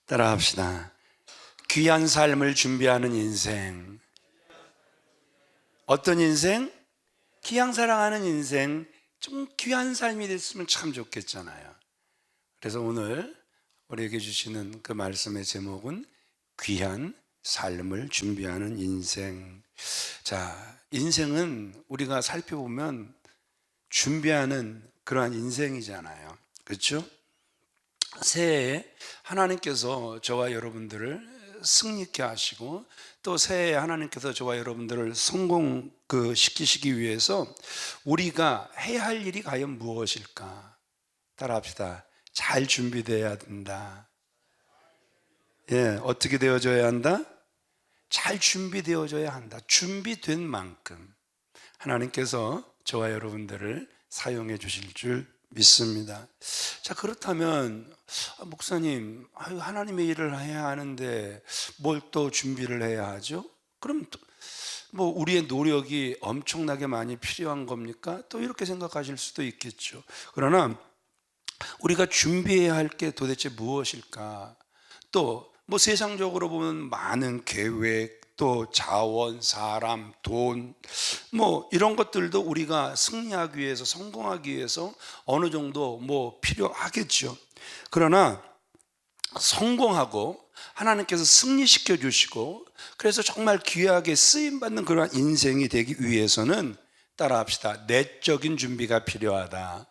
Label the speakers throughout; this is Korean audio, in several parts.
Speaker 1: 따라합시다. 귀한 삶을 준비하는 인생. 어떤 인생? 귀양 사랑하는 인생. 좀 귀한 삶이 됐으면 참 좋겠잖아요. 그래서 오늘 우리에게 주시는 그 말씀의 제목은 귀한 삶을 준비하는 인생. 자, 인생은 우리가 살펴보면 준비하는 그러한 인생이잖아요. 그렇죠? 새해에 하나님께서 저와 여러분들을 승리케 하시고 또 새해에 하나님께서 저와 여러분들을 성공 시키시기 위해서 우리가 해야 할 일이 과연 무엇일까? 따라합시다. 잘 준비되어야 된다. 예, 어떻게 되어져야 한다? 잘 준비되어져야 한다. 준비된 만큼 하나님께서 저와 여러분들을 사용해 주실 줄 믿습니다. 자, 그렇다면 목사님, 하나님의 일을 해야 하는데 뭘 또 준비를 해야 하죠? 그럼 뭐 우리의 노력이 엄청나게 많이 필요한 겁니까? 또 이렇게 생각하실 수도 있겠죠. 그러나 우리가 준비해야 할 게 도대체 무엇일까? 또 뭐 세상적으로 보면 많은 계획, 또 자원, 사람, 돈, 뭐 이런 것들도 우리가 승리하기 위해서, 성공하기 위해서 어느 정도 뭐 필요하겠죠. 그러나 성공하고 하나님께서 승리시켜 주시고 그래서 정말 귀하게 쓰임받는 그런 인생이 되기 위해서는 따라합시다. 내적인 준비가 필요하다.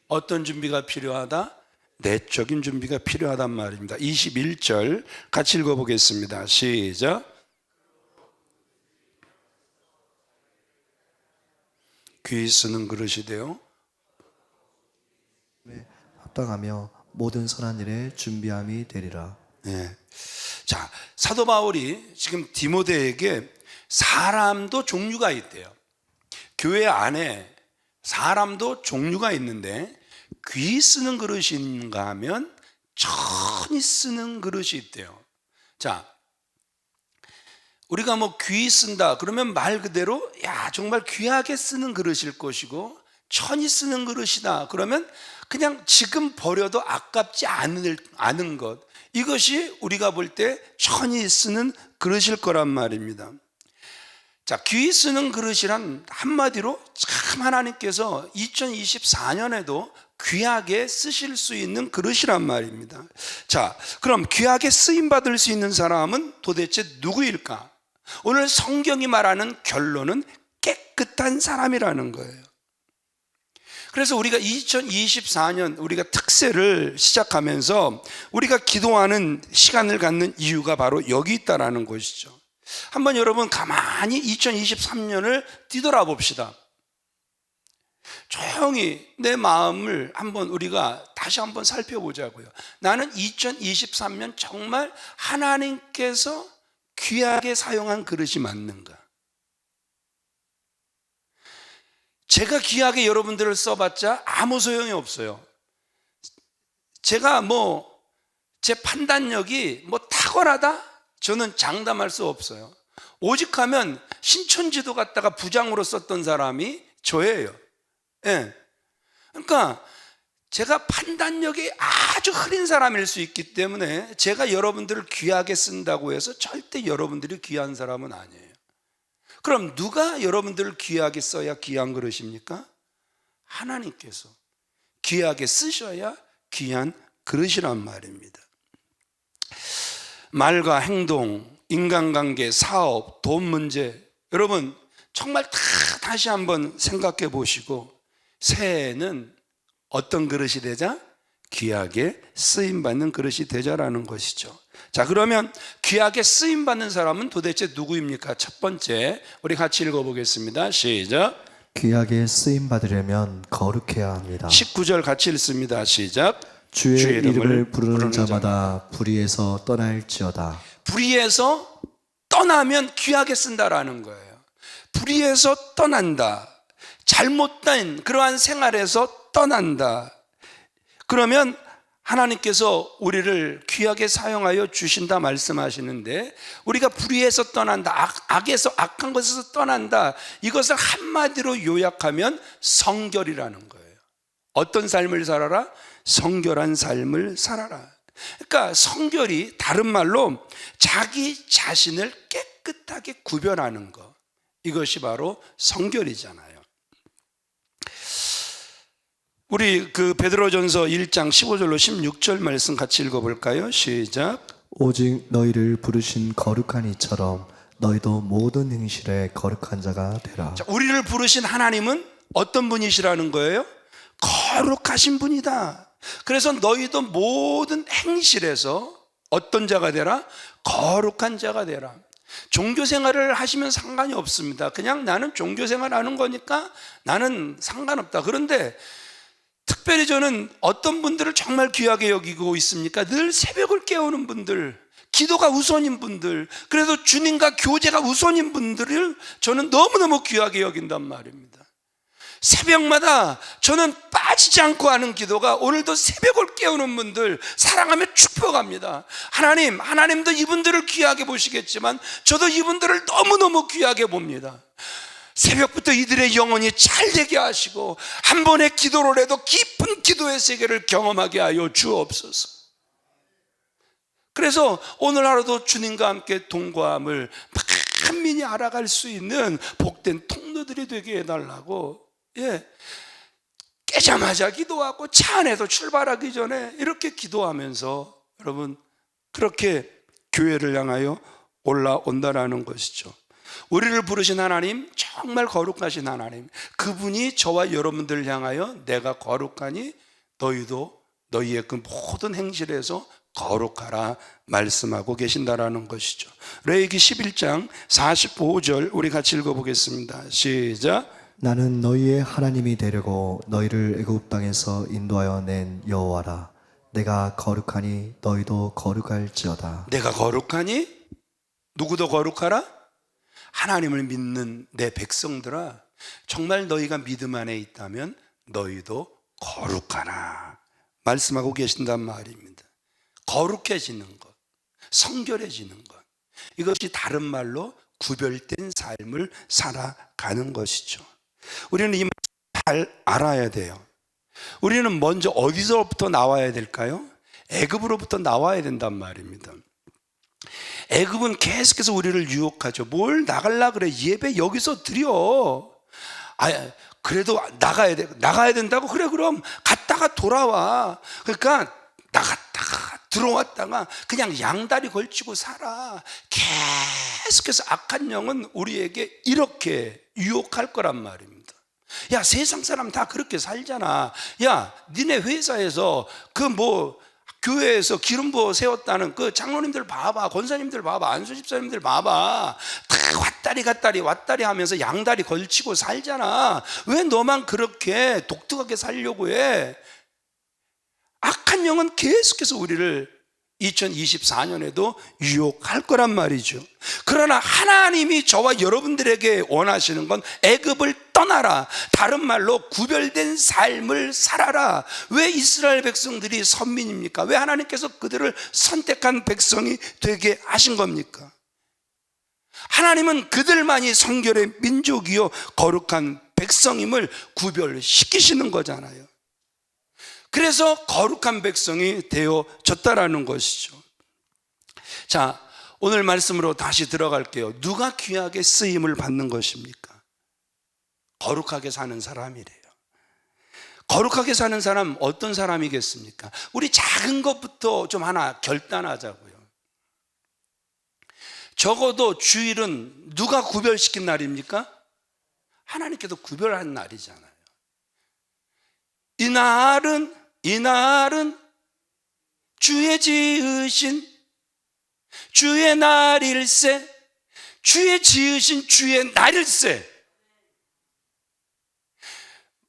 Speaker 1: 어떤 준비가 필요하다? 내적인 준비가 필요하단 말입니다. 21절 같이 읽어보겠습니다. 시작. 귀 쓰는 그릇이 되어
Speaker 2: 합당하며 모든 선한 일에 준비함이 되리라.
Speaker 1: 네. 자, 사도 바울이 지금 디모데에게 사람도 종류가 있대요. 교회 안에 사람도 종류가 있는데 귀 쓰는 그릇이 있는가 하면 천히 쓰는 그릇이 있대요. 자, 우리가 뭐 귀 쓴다 그러면 말 그대로 야 정말 귀하게 쓰는 그릇일 것이고 천히 쓰는 그릇이다 그러면 그냥 지금 버려도 아깝지 않은 것, 이것이 우리가 볼 때 천히 쓰는 그릇일 거란 말입니다. 자, 귀 쓰는 그릇이란 한마디로 참 하나님께서 2024년에도 귀하게 쓰실 수 있는 그릇이란 말입니다. 자, 그럼 귀하게 쓰임받을 수 있는 사람은 도대체 누구일까? 오늘 성경이 말하는 결론은 깨끗한 사람이라는 거예요. 그래서 우리가 2024년 우리가 특세를 시작하면서 우리가 기도하는 시간을 갖는 이유가 바로 여기 있다라는 것이죠. 한번 여러분 가만히 2023년을 뒤돌아봅시다. 조용히 내 마음을 한번 우리가 다시 한번 살펴보자고요. 나는 2023년 정말 하나님께서 귀하게 사용한 그릇이 맞는가? 제가 귀하게 여러분들을 써봤자 아무 소용이 없어요. 제가 제 판단력이 탁월하다? 저는 장담할 수 없어요. 오직 하면 신천지도 갖다가 부장으로 썼던 사람이 저예요. 예. 그러니까 제가 판단력이 아주 흐린 사람일 수 있기 때문에 제가 여러분들을 귀하게 쓴다고 해서 절대 여러분들이 귀한 사람은 아니에요. 그럼 누가 여러분들을 귀하게 써야 귀한 그릇입니까? 하나님께서 귀하게 쓰셔야 귀한 그릇이란 말입니다. 말과 행동, 인간관계, 사업, 돈 문제, 여러분 정말 다시 한번 생각해 보시고 새해에는 어떤 그릇이 되자? 귀하게 쓰임받는 그릇이 되자라는 것이죠. 자, 그러면 귀하게 쓰임받는 사람은 도대체 누구입니까? 첫 번째 우리 같이 읽어보겠습니다. 시작.
Speaker 2: 귀하게 쓰임 받으려면 거룩해야 합니다.
Speaker 1: 19절 같이 읽습니다. 시작.
Speaker 2: 주의 이름을 부르는 자마다 불의에서 떠날지어다.
Speaker 1: 불의에서 떠나면 귀하게 쓴다라는 거예요. 불의에서 떠난다. 잘못된 그러한 생활에서 떠난다. 그러면 하나님께서 우리를 귀하게 사용하여 주신다 말씀하시는데 우리가 불의에서 떠난다, 악에서, 악한 것에서 떠난다, 이것을 한마디로 요약하면 성결이라는 거예요. 어떤 삶을 살아라? 성결한 삶을 살아라. 그러니까 성결이 다른 말로 자기 자신을 깨끗하게 구별하는 것, 이것이 바로 성결이잖아요. 우리 그 베드로전서 1장 15절로 16절 말씀 같이 읽어볼까요? 시작.
Speaker 2: 오직 너희를 부르신 거룩한 이처럼 너희도 모든 행실에 거룩한 자가 되라.
Speaker 1: 자, 우리를 부르신 하나님은 어떤 분이시라는 거예요? 거룩하신 분이다. 그래서 너희도 모든 행실에서 어떤 자가 되라? 거룩한 자가 되라. 종교 생활을 하시면 상관이 없습니다. 그냥 나는 종교 생활하는 거니까 나는 상관없다. 그런데 특별히 저는 어떤 분들을 정말 귀하게 여기고 있습니까? 늘 새벽을 깨우는 분들, 기도가 우선인 분들, 그래서 주님과 교제가 우선인 분들을 저는 너무너무 귀하게 여긴단 말입니다. 새벽마다 저는 빠지지 않고 하는 기도가 오늘도 새벽을 깨우는 분들 사랑하며 축복합니다. 하나님도 이분들을 귀하게 보시겠지만 저도 이분들을 너무너무 귀하게 봅니다. 새벽부터 이들의 영혼이 잘되게 하시고 한 번의 기도를 해도 깊은 기도의 세계를 경험하게 하여 주옵소서. 그래서 오늘 하루도 주님과 함께 동거함을 만민이 알아갈 수 있는 복된 통로들이 되게 해달라고, 깨자마자 기도하고 차 안에서 출발하기 전에 이렇게 기도하면서 여러분 그렇게 교회를 향하여 올라온다라는 것이죠. 우리를 부르신 하나님, 정말 거룩하신 하나님, 그분이 저와 여러분들을 향하여 내가 거룩하니 너희도 너희의 그 모든 행실에서 거룩하라 말씀하고 계신다라는 것이죠. 레위기 11장 45절 우리 같이 읽어보겠습니다. 시작.
Speaker 2: 나는 너희의 하나님이 되려고 너희를 애굽 땅에서 인도하여 낸 여호와라. 내가 거룩하니 너희도 거룩할지어다.
Speaker 1: 내가 거룩하니 누구도 거룩하라? 하나님을 믿는 내 백성들아, 정말 너희가 믿음 안에 있다면 너희도 거룩하라 말씀하고 계신단 말입니다. 거룩해지는 것, 성결해지는 것, 이것이 다른 말로 구별된 삶을 살아가는 것이죠. 우리는 이 말씀 잘 알아야 돼요. 우리는 먼저 어디서부터 나와야 될까요? 애굽으로부터 나와야 된단 말입니다. 애굽은 계속해서 우리를 유혹하죠. 뭘 나갈라 그래? 예배 여기서 드려. 그래도 나가야 된다고? 그래, 그럼 갔다가 돌아와. 그러니까 나갔다가 들어왔다가 그냥 양다리 걸치고 살아. 계속해서 악한 영은 우리에게 이렇게 유혹할 거란 말입니다. 야, 세상 사람 다 그렇게 살잖아. 야, 니네 회사에서 교회에서 기름 부어 세웠다는 그 장로님들 봐봐, 권사님들 봐봐, 안수 집사님들 봐봐. 다 왔다리 하면서 양다리 걸치고 살잖아. 왜 너만 그렇게 독특하게 살려고 해? 악한 영은 계속해서 우리를 2024년에도 유혹할 거란 말이죠. 그러나 하나님이 저와 여러분들에게 원하시는 건 애굽을 떠나라, 다른 말로 구별된 삶을 살아라. 왜 이스라엘 백성들이 선민입니까? 왜 하나님께서 그들을 선택한 백성이 되게 하신 겁니까? 하나님은 그들만이 성결의 민족이요 거룩한 백성임을 구별시키시는 거잖아요. 그래서 거룩한 백성이 되어졌다라는 것이죠. 자, 오늘 말씀으로 다시 들어갈게요. 누가 귀하게 쓰임을 받는 것입니까? 거룩하게 사는 사람이래요. 거룩하게 사는 사람 어떤 사람이겠습니까? 우리 작은 것부터 좀 하나 결단하자고요. 적어도 주일은 누가 구별시킨 날입니까? 하나님께서 구별한 날이잖아요. 이 날은 주의 지으신 주의 날일세. 주의 지으신 주의 날일세.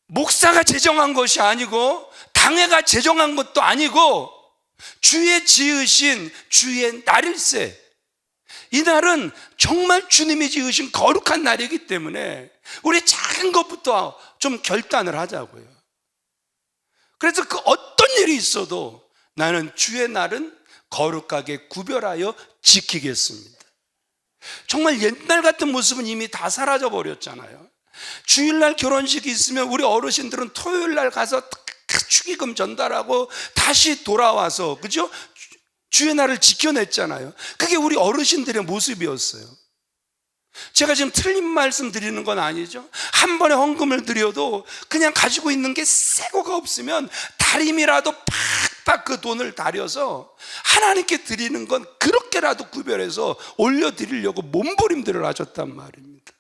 Speaker 1: 목사가 제정한 것이 아니고 당회가 제정한 것도 아니고 주의 지으신 주의 날일세. 이 날은 정말 주님이 지으신 거룩한 날이기 때문에 우리 작은 것부터 좀 결단을 하자고요. 그래서 그 어떤 일이 있어도 나는 주의 날은 거룩하게 구별하여 지키겠습니다. 정말 옛날 같은 모습은 이미 다 사라져 버렸잖아요. 주일날 결혼식이 있으면 우리 어르신들은 토요일날 가서 축의금 전달하고 다시 돌아와서, 그죠? 주의 날을 지켜냈잖아요. 그게 우리 어르신들의 모습이었어요. 제가 지금 틀린 말씀 드리는 건 아니죠. 한 번에 헌금을 드려도 그냥 가지고 있는 게 새거가 없으면 다림이라도 팍팍 그 돈을 다려서 하나님께 드리는 건 그렇게라도 구별해서 올려드리려고 몸부림들을 하셨단 말입니다.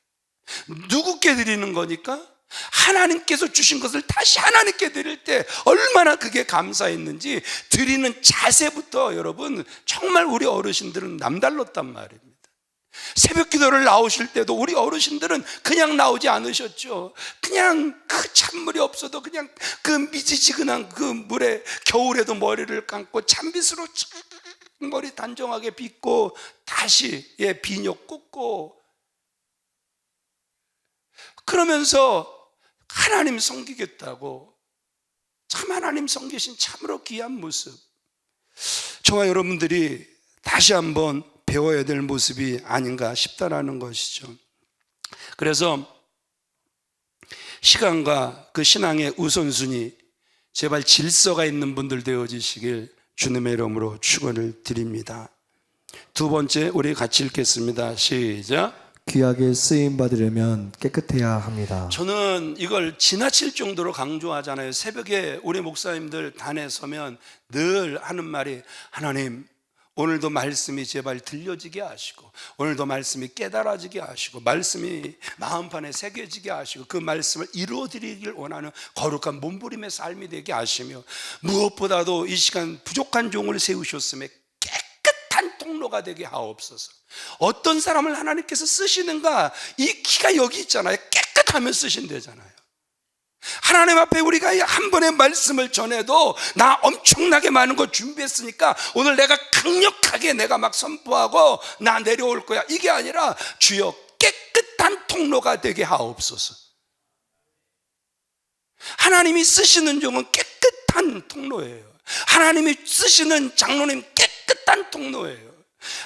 Speaker 1: 누구께 드리는 거니까? 하나님께서 주신 것을 다시 하나님께 드릴 때 얼마나 그게 감사했는지 드리는 자세부터 여러분 정말 우리 어르신들은 남달랐단 말입니다. 새벽 기도를 나오실 때도 우리 어르신들은 그냥 나오지 않으셨죠. 그냥 그 찬물이 없어도 그냥 그 미지지근한 그 물에 겨울에도 머리를 감고 찬빗으로 머리 단정하게 빗고 다시 비녀 꽂고 그러면서 하나님 섬기겠다고 참 하나님 섬기신 참으로 귀한 모습, 저와 여러분들이 다시 한번 배워야 될 모습이 아닌가 싶다라는 것이죠. 그래서 시간과 그 신앙의 우선순위 제발 질서가 있는 분들 되어지시길 주님의 이름으로 축원을 드립니다. 두 번째 우리 같이 읽겠습니다. 시작.
Speaker 2: 귀하게 쓰임 받으려면 깨끗해야 합니다.
Speaker 1: 저는 이걸 지나칠 정도로 강조하잖아요. 새벽에 우리 목사님들 단에 서면 늘 하는 말이 하나님 오늘도 말씀이 제발 들려지게 하시고 오늘도 말씀이 깨달아지게 하시고 말씀이 마음판에 새겨지게 하시고 그 말씀을 이루어드리길 원하는 거룩한 몸부림의 삶이 되게 하시며 무엇보다도 이 시간 부족한 종을 세우셨음에 깨끗한 통로가 되게 하옵소서. 어떤 사람을 하나님께서 쓰시는가, 이 키가 여기 있잖아요. 깨끗하면 쓰신대잖아요. 하나님 앞에 우리가 한 번의 말씀을 전해도 나 엄청나게 많은 거 준비했으니까 오늘 내가 강력하게 내가 막 선포하고 나 내려올 거야, 이게 아니라 주여 깨끗한 통로가 되게 하옵소서. 하나님이 쓰시는 종은 깨끗한 통로예요. 하나님이 쓰시는 장로님 깨끗한 통로예요.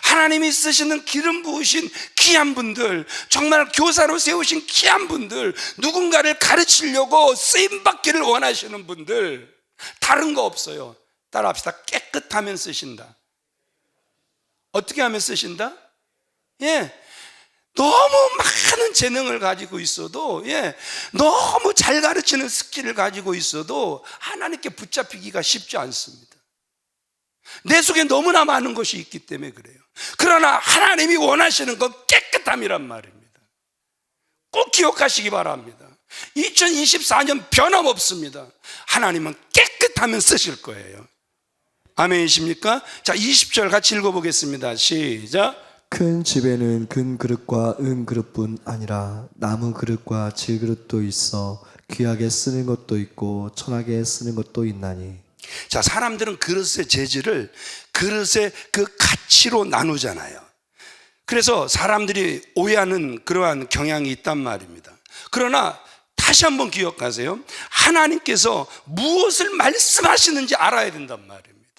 Speaker 1: 하나님이 쓰시는 기름 부으신 귀한 분들, 정말 교사로 세우신 귀한 분들, 누군가를 가르치려고 쓰임받기를 원하시는 분들, 다른 거 없어요. 따라합시다. 깨끗하면 쓰신다. 어떻게 하면 쓰신다? 너무 많은 재능을 가지고 있어도, 너무 잘 가르치는 스킬을 가지고 있어도 하나님께 붙잡히기가 쉽지 않습니다. 내 속에 너무나 많은 것이 있기 때문에 그래요. 그러나 하나님이 원하시는 건 깨끗함이란 말입니다. 꼭 기억하시기 바랍니다. 2024년 변함없습니다. 하나님은 깨끗하면 쓰실 거예요. 아멘이십니까? 자, 20절 같이 읽어보겠습니다. 시작.
Speaker 2: 큰 집에는 금 그릇과 은 그릇뿐 아니라 나무 그릇과 질 그릇도 있어 귀하게 쓰는 것도 있고 천하게 쓰는 것도 있나니.
Speaker 1: 자, 사람들은 그릇의 재질을 그릇의 그 가치로 나누잖아요. 그래서 사람들이 오해하는 그러한 경향이 있단 말입니다. 그러나 다시 한번 기억하세요. 하나님께서 무엇을 말씀하시는지 알아야 된단 말입니다.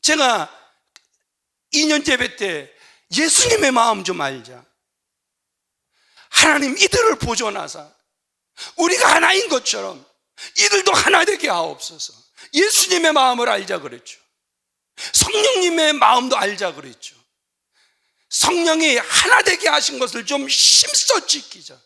Speaker 1: 제가 2년 예배 때 예수님의 마음 좀 알자, 하나님 이들을 보존하사 우리가 하나인 것처럼 이들도 하나 되게 하옵소서. 예수님의 마음을 알자 그랬죠. 성령님의 마음도 알자 그랬죠. 성령이 하나 되게 하신 것을 좀 힘써 지키자.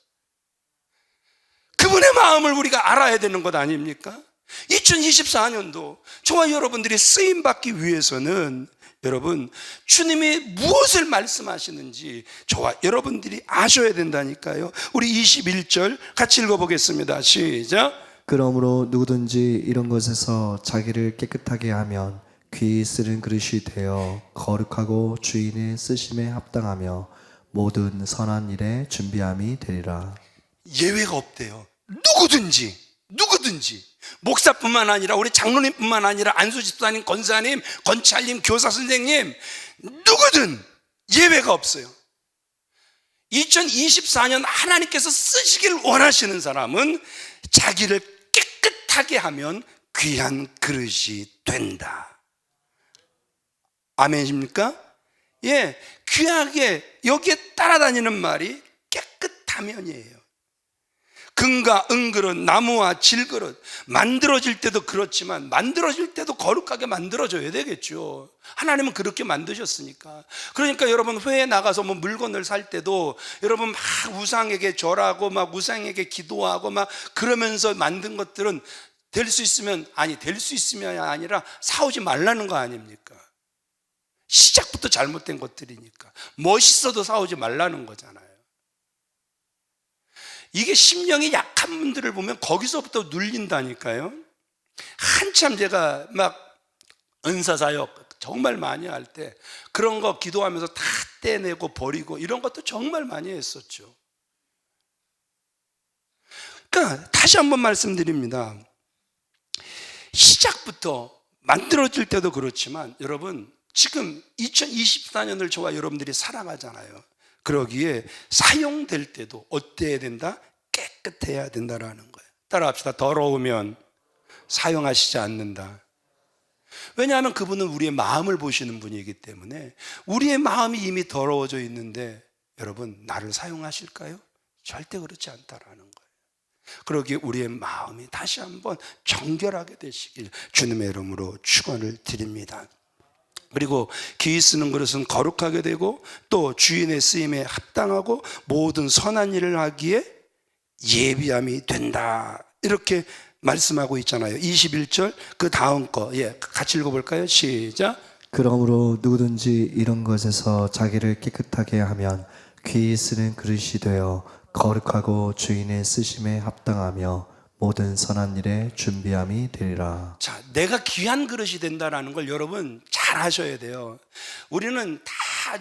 Speaker 1: 그분의 마음을 우리가 알아야 되는 것 아닙니까? 2024년도 저와 여러분들이 쓰임받기 위해서는 여러분, 주님이 무엇을 말씀하시는지 저와 여러분들이 아셔야 된다니까요. 우리 21절 같이 읽어보겠습니다. 시작.
Speaker 2: 그러므로 누구든지 이런 것에서 자기를 깨끗하게 하면 귀히 쓰는 그릇이 되어 거룩하고 주인의 쓰심에 합당하며 모든 선한 일에 준비함이 되리라.
Speaker 1: 예외가 없대요. 누구든지 목사뿐만 아니라 우리 장로님뿐만 아니라 안수 집사님, 권사님, 권찰님, 교사 선생님, 누구든 예외가 없어요. 2024년 하나님께서 쓰시길 원하시는 사람은 자기를 깨끗하게 하면 귀한 그릇이 된다. 아멘입니까? 귀하게, 여기에 따라다니는 말이 깨끗하면이에요. 금과 은그릇, 나무와 질그릇, 만들어질 때도 그렇지만 만들어질 때도 거룩하게 만들어져야 되겠죠. 하나님은 그렇게 만드셨으니까. 그러니까 여러분 회에 나가서 뭐 물건을 살 때도 여러분 막 우상에게 절하고 막 우상에게 기도하고 막 그러면서 만든 것들은 될 수 있으면 아니라 사오지 말라는 거 아닙니까? 시작부터 잘못된 것들이니까. 멋있어도 사오지 말라는 거잖아요. 이게 심령이 약한 분들을 보면 거기서부터 눌린다니까요. 한참 제가 막 은사사역 정말 많이 할 때 그런 거 기도하면서 다 떼내고 버리고 이런 것도 정말 많이 했었죠. 그러니까 다시 한번 말씀드립니다. 시작부터 만들어질 때도 그렇지만 여러분 지금 2024년을 저와 여러분들이 살아가잖아요. 그러기에 사용될 때도 어때야 된다? 깨끗해야 된다라는 거예요. 따라합시다. 더러우면 사용하시지 않는다. 왜냐하면 그분은 우리의 마음을 보시는 분이기 때문에 우리의 마음이 이미 더러워져 있는데 여러분 나를 사용하실까요? 절대 그렇지 않다라는 거예요. 그러기에 우리의 마음이 다시 한번 정결하게 되시길 주님의 이름으로 축원을 드립니다. 그리고 귀 쓰는 그릇은 거룩하게 되고 또 주인의 쓰임에 합당하고 모든 선한 일을 하기에 예비함이 된다. 이렇게 말씀하고 있잖아요. 21절 그 다음 거 같이 읽어볼까요? 시작.
Speaker 2: 그러므로 누구든지 이런 것에서 자기를 깨끗하게 하면 귀 쓰는 그릇이 되어 거룩하고 주인의 쓰심에 합당하며 모든 선한 일에 준비함이 되리라.
Speaker 1: 자, 내가 귀한 그릇이 된다는 걸 여러분 잘 아셔야 돼요. 우리는 다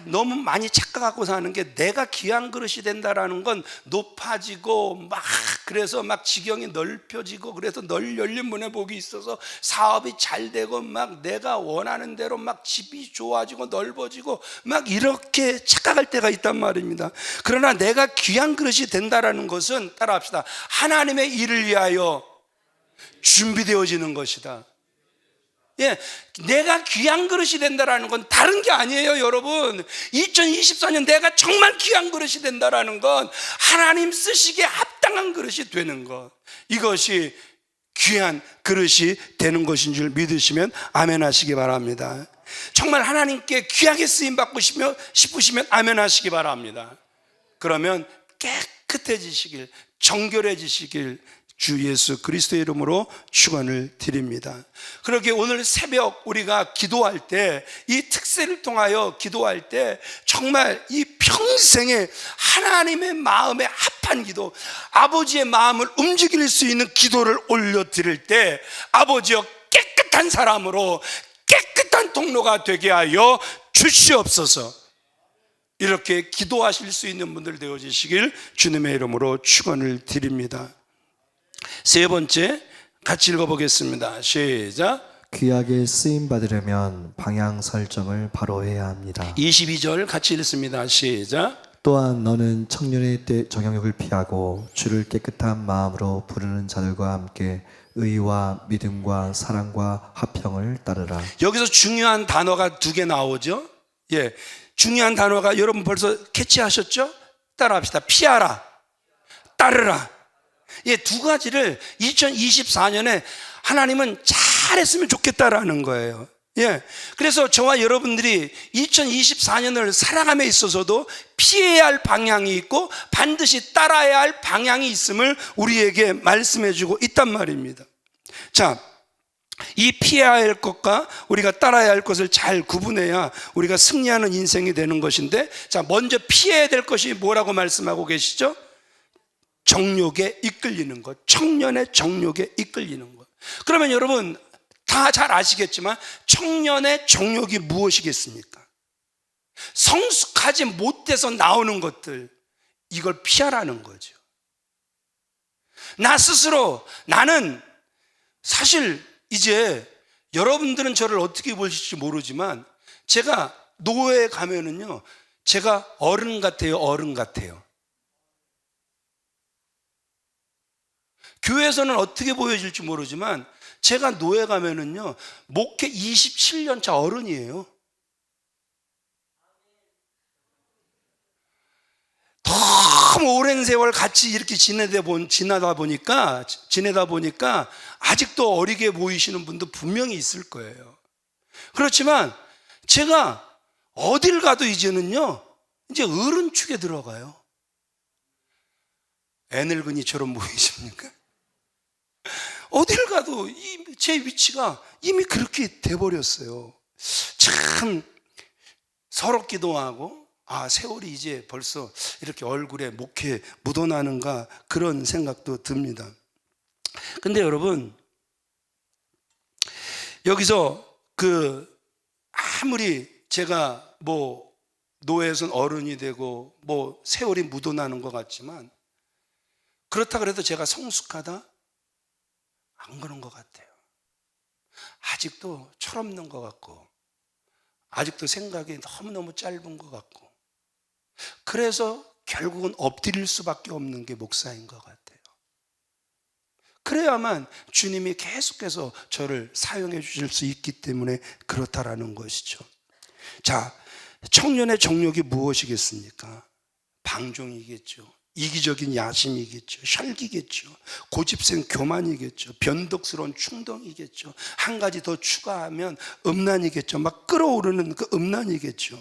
Speaker 1: 너무 많이 착각하고 사는 게 내가 귀한 그릇이 된다는 건 높아지고 막 그래서 막 지경이 넓혀지고 그래서 널 열린 문의 복이 있어서 사업이 잘 되고 막 내가 원하는 대로 막 집이 좋아지고 넓어지고 막 이렇게 착각할 때가 있단 말입니다. 그러나 내가 귀한 그릇이 된다는 것은 따라합시다. 하나님의 일을 위하여 준비되어지는 것이다. 내가 귀한 그릇이 된다는 건 다른 게 아니에요, 여러분. 2024년 내가 정말 귀한 그릇이 된다는 건 하나님 쓰시기에 합당한 그릇이 되는 것. 이것이 귀한 그릇이 되는 것인 줄 믿으시면 아멘 하시기 바랍니다. 정말 하나님께 귀하게 쓰임받고 싶으시면 아멘 하시기 바랍니다. 그러면 깨끗해지시길, 정결해지시길 주 예수 그리스도의 이름으로 축원을 드립니다. 그러기에 오늘 새벽 우리가 기도할 때 이 특세를 통하여 기도할 때 정말 이 평생에 하나님의 마음에 합한 기도, 아버지의 마음을 움직일 수 있는 기도를 올려드릴 때 아버지여 깨끗한 사람으로 깨끗한 통로가 되게 하여 주시옵소서. 이렇게 기도하실 수 있는 분들 되어지시길 주님의 이름으로 축원을 드립니다. 세 번째 같이 읽어보겠습니다. 시작.
Speaker 2: 귀하게 쓰임 받으려면 방향 설정을 바로 해야 합니다.
Speaker 1: 22절 같이 읽습니다. 시작.
Speaker 2: 또한 너는 청년의 때 정욕을 피하고 주를 깨끗한 마음으로 부르는 자들과 함께 의와 믿음과 사랑과 화평을 따르라.
Speaker 1: 여기서 중요한 단어가 두 개 나오죠. 중요한 단어가 여러분 벌써 캐치하셨죠? 따라합시다. 피하라, 따르라. 두 가지를 2024년에 하나님은 잘했으면 좋겠다라는 거예요. 그래서 저와 여러분들이 2024년을 살아감에 있어서도 피해야 할 방향이 있고 반드시 따라야 할 방향이 있음을 우리에게 말씀해 주고 있단 말입니다. 자, 이 피해야 할 것과 우리가 따라야 할 것을 잘 구분해야 우리가 승리하는 인생이 되는 것인데, 자, 먼저 피해야 될 것이 뭐라고 말씀하고 계시죠? 정욕에 이끌리는 것, 청년의 정욕에 이끌리는 것. 그러면 여러분 다 잘 아시겠지만 청년의 정욕이 무엇이겠습니까? 성숙하지 못해서 나오는 것들, 이걸 피하라는 거죠. 나 스스로, 나는 사실 이제 여러분들은 저를 어떻게 보실지 모르지만 제가 노회에 가면은요, 제가 어른 같아요, 어른 같아요. 교회에서는 어떻게 보여질지 모르지만 제가 노예 가면은요, 목회 27년 차 어른이에요. 너무 오랜 세월 같이 이렇게 지내다 보니까 아직도 어리게 보이시는 분도 분명히 있을 거예요. 그렇지만 제가 어딜 가도 이제는요, 이제 어른축에 들어가요. 애늙은이처럼 보이십니까? 어딜 가도 제 위치가 이미 그렇게 돼버렸어요. 참 서럽기도 하고, 세월이 이제 벌써 이렇게 얼굴에 목에 묻어나는가, 그런 생각도 듭니다. 근데 여러분, 여기서 아무리 제가 노예에선 어른이 되고 세월이 묻어나는 것 같지만, 그렇다 그래도 제가 성숙하다? 안 그런 것 같아요. 아직도 철없는 것 같고, 아직도 생각이 너무너무 짧은 것 같고, 그래서 결국은 엎드릴 수밖에 없는 게 목사인 것 같아요. 그래야만 주님이 계속해서 저를 사용해 주실 수 있기 때문에 그렇다라는 것이죠. 자, 청년의 정욕이 무엇이겠습니까? 방종이겠죠. 이기적인 야심이겠죠. 혈기겠죠. 고집센 교만이겠죠. 변덕스러운 충동이겠죠. 한 가지 더 추가하면 음란이겠죠. 막 끌어오르는 그 음란이겠죠.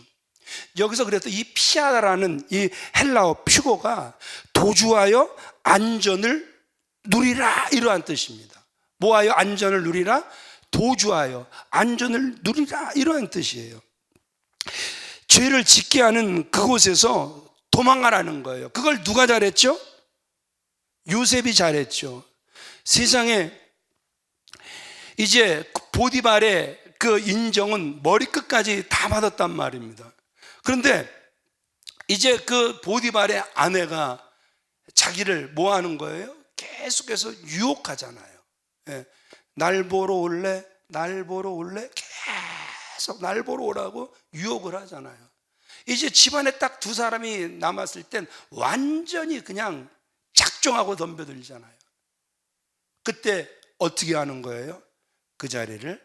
Speaker 1: 여기서 그래서 이 피아라는 이 헬라어 퓨고가 도주하여 안전을 누리라, 이러한 뜻입니다. 뭐하여 안전을 누리라? 도주하여 안전을 누리라, 이러한 뜻이에요. 죄를 짓게 하는 그곳에서 도망가라는 거예요. 그걸 누가 잘했죠? 요셉이 잘했죠. 세상에 이제 보디발의 그 인정은 머리끝까지 다 받았단 말입니다. 그런데 이제 그 보디발의 아내가 자기를 뭐 하는 거예요? 계속해서 유혹하잖아요. 날 보러 올래? 날 보러 올래? 계속 날 보러 오라고 유혹을 하잖아요. 이제 집안에 딱 두 사람이 남았을 땐 완전히 그냥 작정하고 덤벼들잖아요. 그때 어떻게 하는 거예요? 그 자리를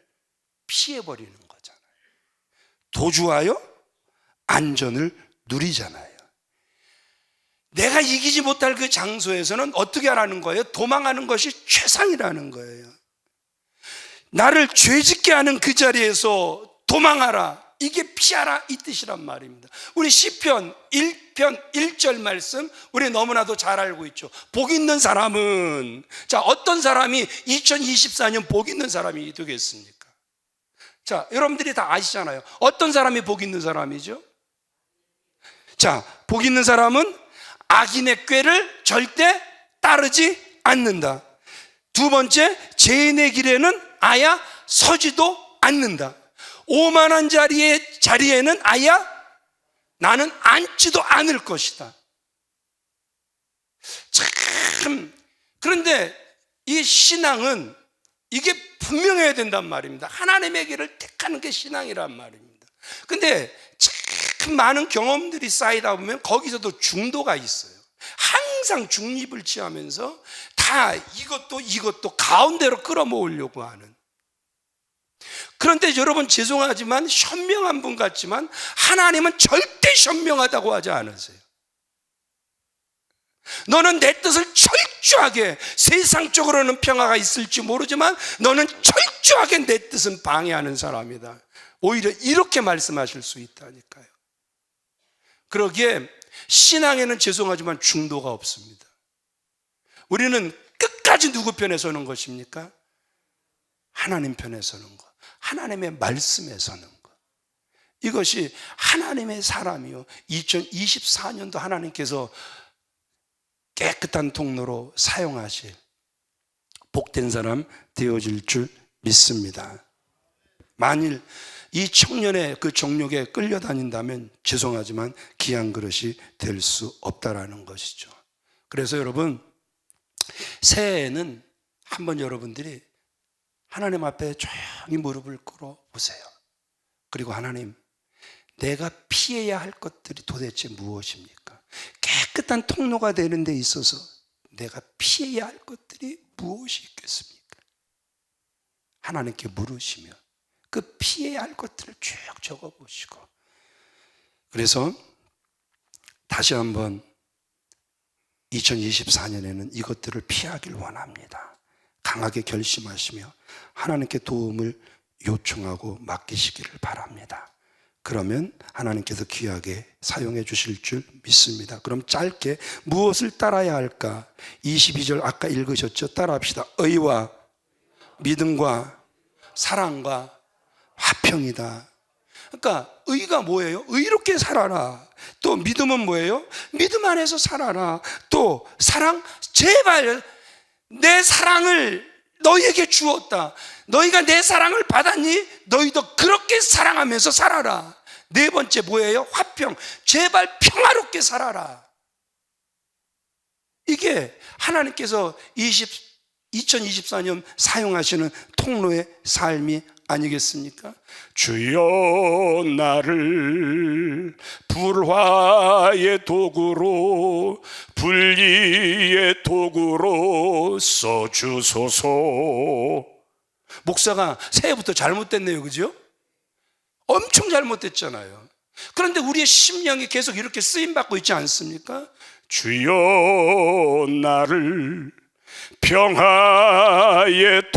Speaker 1: 피해버리는 거잖아요. 도주하여 안전을 누리잖아요. 내가 이기지 못할 그 장소에서는 어떻게 하라는 거예요? 도망하는 것이 최상이라는 거예요. 나를 죄짓게 하는 그 자리에서 도망하라, 이게 피하라, 이 뜻이란 말입니다. 우리 시편 1편 1절 말씀 우리 너무나도 잘 알고 있죠. 복 있는 사람은, 자, 어떤 사람이 2024년 복 있는 사람이 되겠습니까? 자, 여러분들이 다 아시잖아요. 어떤 사람이 복 있는 사람이죠? 자, 복 있는 사람은 악인의 꾀를 절대 따르지 않는다. 두 번째, 죄인의 길에는 아야 서지도 않는다. 오만한 자리에는 아야 나는 앉지도 않을 것이다. 참, 그런데 이 신앙은 이게 분명해야 된단 말입니다. 하나님의 길을 택하는 게 신앙이란 말입니다. 근데 참 많은 경험들이 쌓이다 보면 거기서도 중도가 있어요. 항상 중립을 취하면서 다 이것도 가운데로 끌어모으려고 하는. 그런데 여러분, 죄송하지만 현명한 분 같지만 하나님은 절대 현명하다고 하지 않으세요. 너는 내 뜻을 철저하게, 세상적으로는 평화가 있을지 모르지만 너는 철저하게 내 뜻은 방해하는 사람이다. 오히려 이렇게 말씀하실 수 있다니까요. 그러기에 신앙에는 죄송하지만 중도가 없습니다. 우리는 끝까지 누구 편에 서는 것입니까? 하나님 편에 서는 것, 하나님의 말씀에 서는 것. 이것이 하나님의 사람이요, 2024년도 하나님께서 깨끗한 통로로 사용하실 복된 사람 되어질 줄 믿습니다. 만일 이 청년의 그 정욕에 끌려다닌다면 죄송하지만 귀한 그릇이 될 수 없다라는 것이죠. 그래서 여러분, 새해에는 한번 여러분들이 하나님 앞에 조용히 무릎을 꿇어 보세요. 그리고 하나님, 내가 피해야 할 것들이 도대체 무엇입니까? 깨끗한 통로가 되는 데 있어서 내가 피해야 할 것들이 무엇이 있겠습니까? 하나님께 물으시면 그 피해야 할 것들을 쭉 적어보시고, 그래서 다시 한번 2024년에는 이것들을 피하길 원합니다. 강하게 결심하시며 하나님께 도움을 요청하고 맡기시기를 바랍니다. 그러면 하나님께서 귀하게 사용해 주실 줄 믿습니다. 그럼 짧게 무엇을 따라야 할까? 22절 아까 읽으셨죠? 따라합시다. 의와 믿음과 사랑과 화평이다. 그러니까 의가 뭐예요? 의롭게 살아라. 또 믿음은 뭐예요? 믿음 안에서 살아라. 또 사랑, 제발 내 사랑을 너희에게 주었다. 너희가 내 사랑을 받았니? 너희도 그렇게 사랑하면서 살아라. 네 번째 뭐예요? 화평. 제발 평화롭게 살아라. 이게 하나님께서 2024년 사용하시는 통로의 삶이 아니겠습니까? 주여 나를 불화의 도구로 분리의 도구로 써주소서. 목사가 새해부터 잘못됐네요, 그죠? 엄청 잘못됐잖아요. 그런데 우리의 심령이 계속 이렇게 쓰임받고 있지 않습니까? 주여 나를 평화의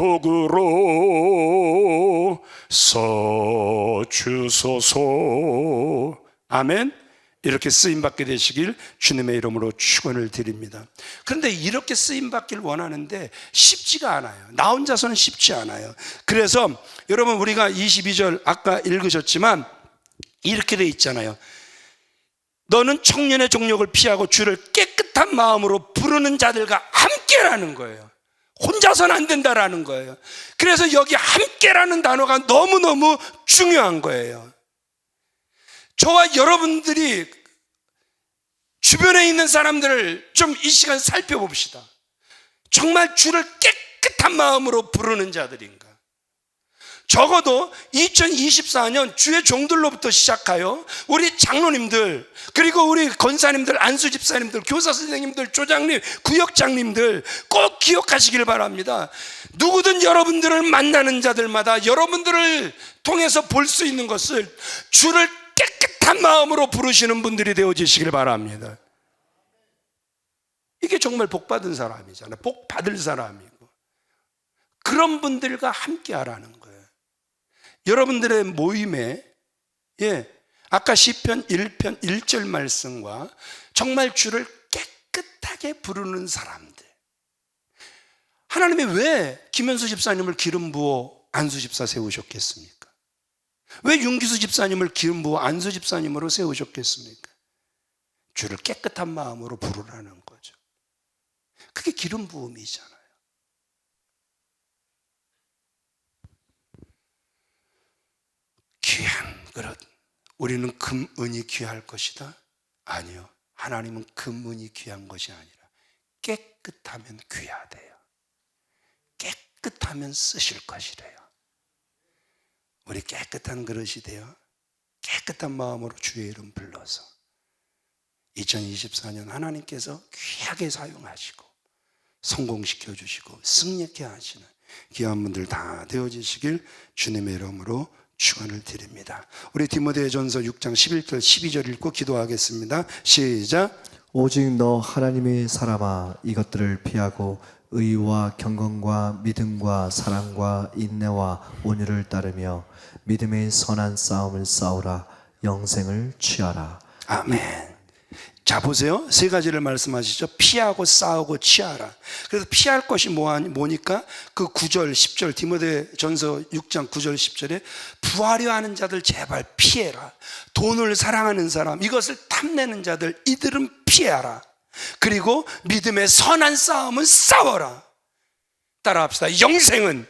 Speaker 1: 도구로 써주소서. 아멘. 이렇게 쓰임받게 되시길 주님의 이름으로 축원을 드립니다. 그런데 이렇게 쓰임받길 원하는데 쉽지가 않아요. 나 혼자서는 쉽지 않아요. 그래서 여러분 우리가 22절 아까 읽으셨지만 이렇게 돼 있잖아요. 너는 청년의 종력을 피하고 주를 깨끗한 마음으로 부르는 자들과 함께라는 거예요. 혼자서는 안 된다라는 거예요. 그래서 여기 함께라는 단어가 너무너무 중요한 거예요. 저와 여러분들이 주변에 있는 사람들을 좀 이 시간 살펴봅시다. 정말 주를 깨끗한 마음으로 부르는 자들인가? 적어도 2024년 주의 종들로부터 시작하여 우리 장로님들, 그리고 우리 권사님들, 안수집사님들, 교사 선생님들, 조장님, 구역장님들 꼭 기억하시길 바랍니다. 누구든 여러분들을 만나는 자들마다 여러분들을 통해서 볼 수 있는 것을 주를 깨끗한 마음으로 부르시는 분들이 되어지시길 바랍니다. 이게 정말 복받은 사람이잖아요. 복받을 사람이고, 그런 분들과 함께 하라는 거예요. 여러분들의 모임에 아까 시편 1편 1절 말씀과 정말 주를 깨끗하게 부르는 사람들. 하나님이 왜 김현수 집사님을 기름 부어 안수 집사 세우셨겠습니까? 왜 윤기수 집사님을 기름 부어 안수 집사님으로 세우셨겠습니까? 주를 깨끗한 마음으로 부르라는 거죠. 그게 기름 부음이잖아요. 귀한 그릇. 우리는 금, 은이 귀할 것이다? 아니요. 하나님은 금, 은이 귀한 것이 아니라 깨끗하면 귀하대요. 깨끗하면 쓰실 것이래요. 우리 깨끗한 그릇이 되어 깨끗한 마음으로 주의 이름 불러서 2024년 하나님께서 귀하게 사용하시고 성공시켜 주시고 승리케 하시는 귀한 분들 다 되어지시길 주님의 이름으로 축원을 드립니다. 우리 디모데전서 6장 11절 12절 읽고 기도하겠습니다. 시작.
Speaker 2: 오직 너 하나님의 사람아 이것들을 피하고 의와 경건과 믿음과 사랑과 인내와 온유를 따르며 믿음의 선한 싸움을 싸우라. 영생을 취하라.
Speaker 1: 아멘. 자 보세요. 세 가지를 말씀하시죠. 피하고 싸우고 취하라. 그래서 피할 것이 뭐니까 그 9절 10절 디모데전서 6장 9절 10절에 부하려 하는 자들 제발 피해라. 돈을 사랑하는 사람, 이것을 탐내는 자들 이들은 피하라. 그리고 믿음의 선한 싸움은 싸워라. 따라합시다. 영생은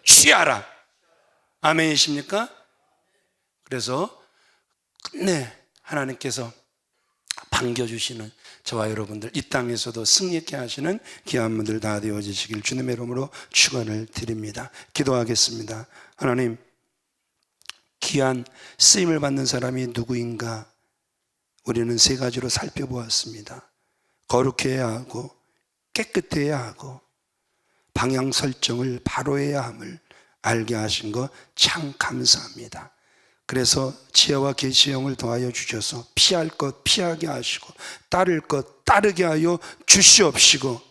Speaker 1: 취하라. 아멘이십니까? 그래서 끝내 하나님께서 반겨주시는 저와 여러분들, 이 땅에서도 승리케 하시는 귀한 분들 다 되어지시길 주님의 이름으로 축원을 드립니다. 기도하겠습니다. 하나님, 귀한 쓰임을 받는 사람이 누구인가? 우리는 세 가지로 살펴보았습니다. 거룩해야 하고 깨끗해야 하고 방향 설정을 바로 해야 함을 알게 하신 거 참 감사합니다. 그래서 지혜와 계시의 영을 더하여 주셔서 피할 것 피하게 하시고 따를 것 따르게 하여 주시옵시고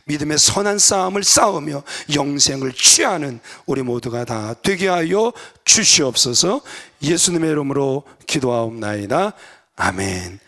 Speaker 1: 믿음의 선한 싸움을 싸우며 영생을 취하는 우리 모두가 다 되게 하여 주시옵소서. 예수님의 이름으로 기도하옵나이다. 아멘.